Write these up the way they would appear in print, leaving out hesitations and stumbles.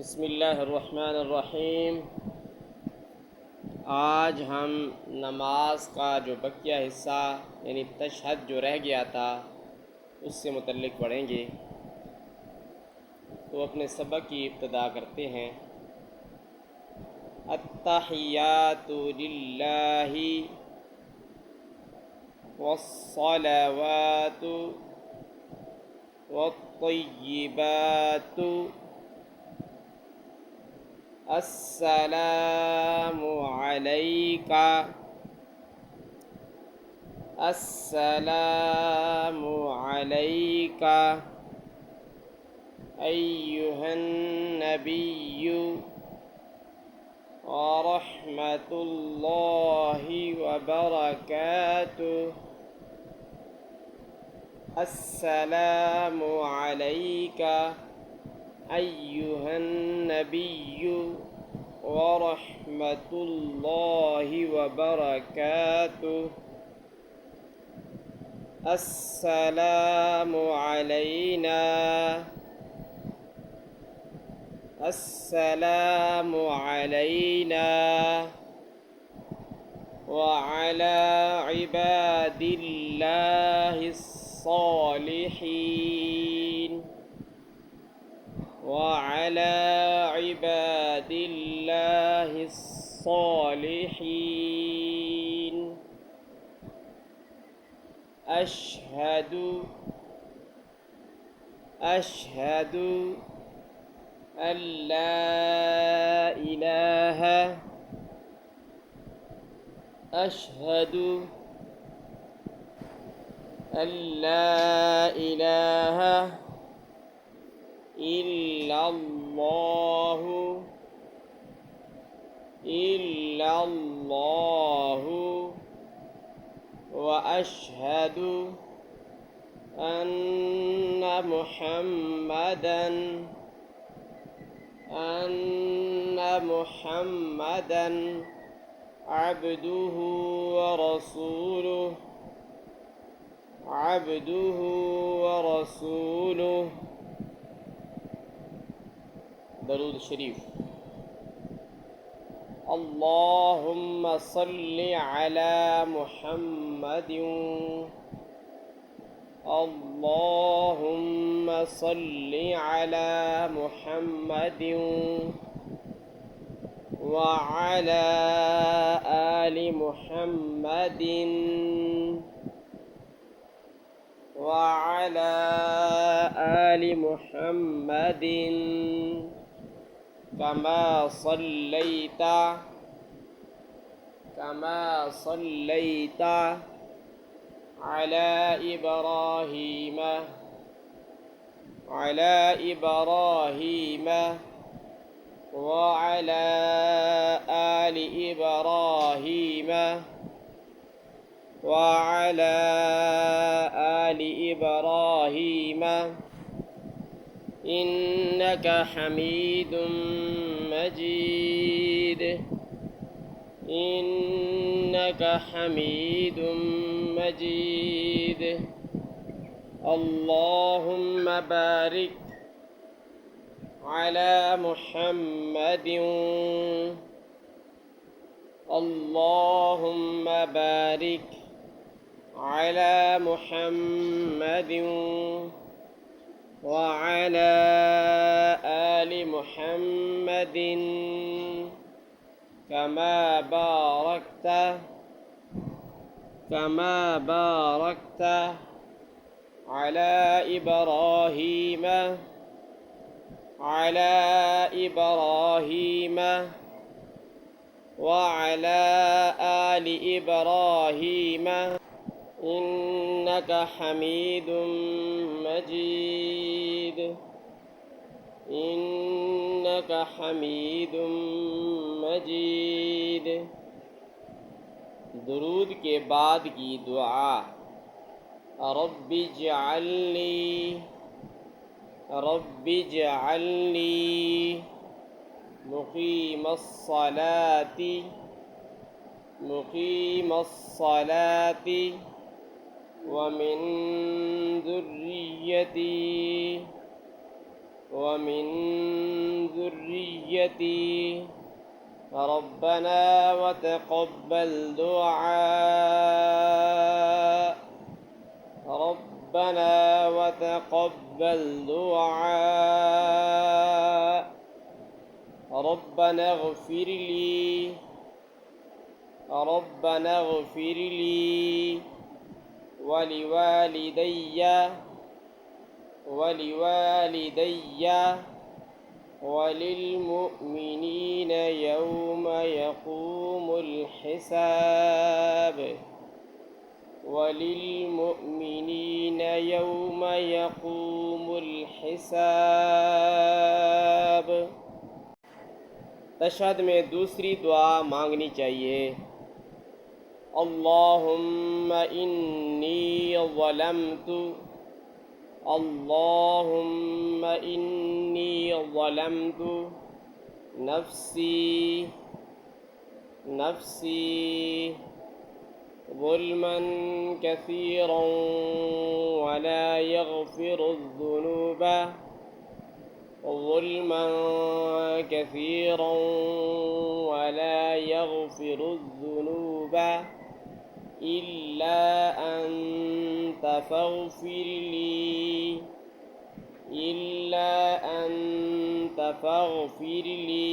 बिस्मिल्लाहिर्रहमानिर्रहीम। आज हम नमाज का जो बकिया हिस्सा यानी तशहद जो रह गया था उससे मुतल्लिक़ पढ़ेंगे। तो अपने सबक की इब्तिदा करते हैं। अत्तहियातु लिल्लाहि वस्सलावातु वत्तय्यिबातु अस्सलामु अलैका अस्सलामु अलैका अय्युहन नबिय्यु व रहमतुल्लाहि व बरकातुहु। अस्सलामु अलैका अय्युहन नबिय्यु व रहमतुल्लाहि व बरकातुहु। अस्सलामु अलैना अस्सलामु अलैना व अला इबादिल्लाहिस सालिहीन व अला इबादिल्लाहिस सालिहीन। अशहदु अशहदु अल्ला इलाहा अशहदु अल्ला इलाहा इल्लल्लाहु इल्लल्लाहु व अशहदु अन्ना मुहम्मदन अब्दुहु व रसूलुहु। दरूद शरीफ। अल्लाहुम्मा सल्लि अला मुहम्मदिन अल्लाहुम्मा सल्लि अला मुहम्मदिन व अला आलि मुहम्मदिन व अला आलि मुहम्मदिन कमा सल्लैता अला इब्राहीम व अला आलि इब्राहीम व अला आलि इब्राहीम इन्नका हमीदुम मजीद इन्नका हमीदुम मजीद। अल्लाहुम्मा बारिक अला मुहम्मदिन अल्लाहुम्मा बारिक अला मुहम्मदिन व अला आलि मुहम्मदिन कमा बारकता अला इब्राहीम व अला आलि इब्राहीम इन्नका हमीदुम मजीद इन्नका हमीदुम मजीद। दुरूद के बाद की दुआ। रब्बि जअलनी मुक़ीमस्सलाति व मिन ذुर्रिय्यती ذريتي ربنا وتقبل دعاء ربنا وتقبل دعاء ربنا اغفر لي ربنا اغفر لي ولوالدي وللمؤمنين يوم يقوم الحساب وللمؤمنين يوم يقوم الحساب। तशहद में दूसरी दुआ मांगनी चाहिए। अल्लाहुम्मा इन्नी ज़लमतु अल्लाहुम्मा इन्नी ज़लमतु नफ्सी ज़ुल्मन कसीरन वला यग़फिरुज़्ज़ुनूब ظلما كثيرا ولا يغفر الذنوب إلا أنت فاغفر لي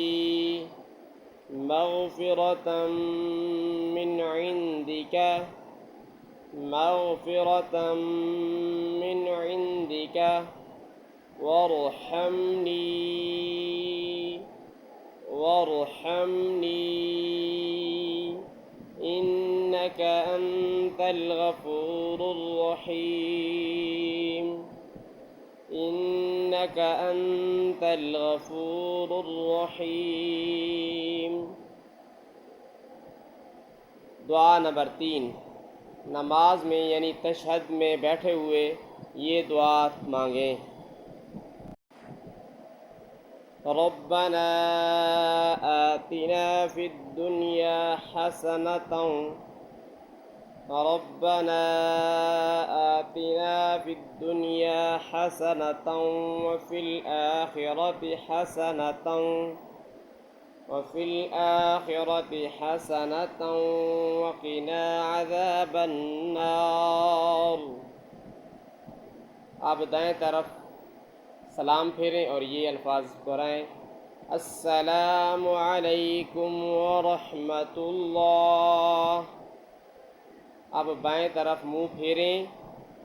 مغفرة من عندك وارحمني إنك أنت الغفور الرحيم दुआ नंबर 3, नमाज में यानी तशहद में बैठे हुए ये दुआ मांगें। रब्बना आतिना फिद्दुनिया हसनतन रब्बना आतिना फिद्दुनिया हसनतन वफिल आखिरति हसनतन वक़िना अज़ाबन्नार। अब दाएं तरफ सलाम फेरें और ये अल्फाज दोहराएं, अस्सलामु अलैकुम व रहमतुल्लाह। अब बाएं तरफ मुंह फेरें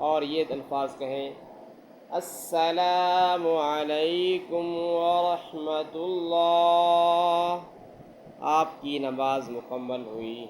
और ये अल्फाज कहें, अस्सलामु अलैकुम व रहमतुल्लाह। आपकी नमाज मुकम्मल हुई।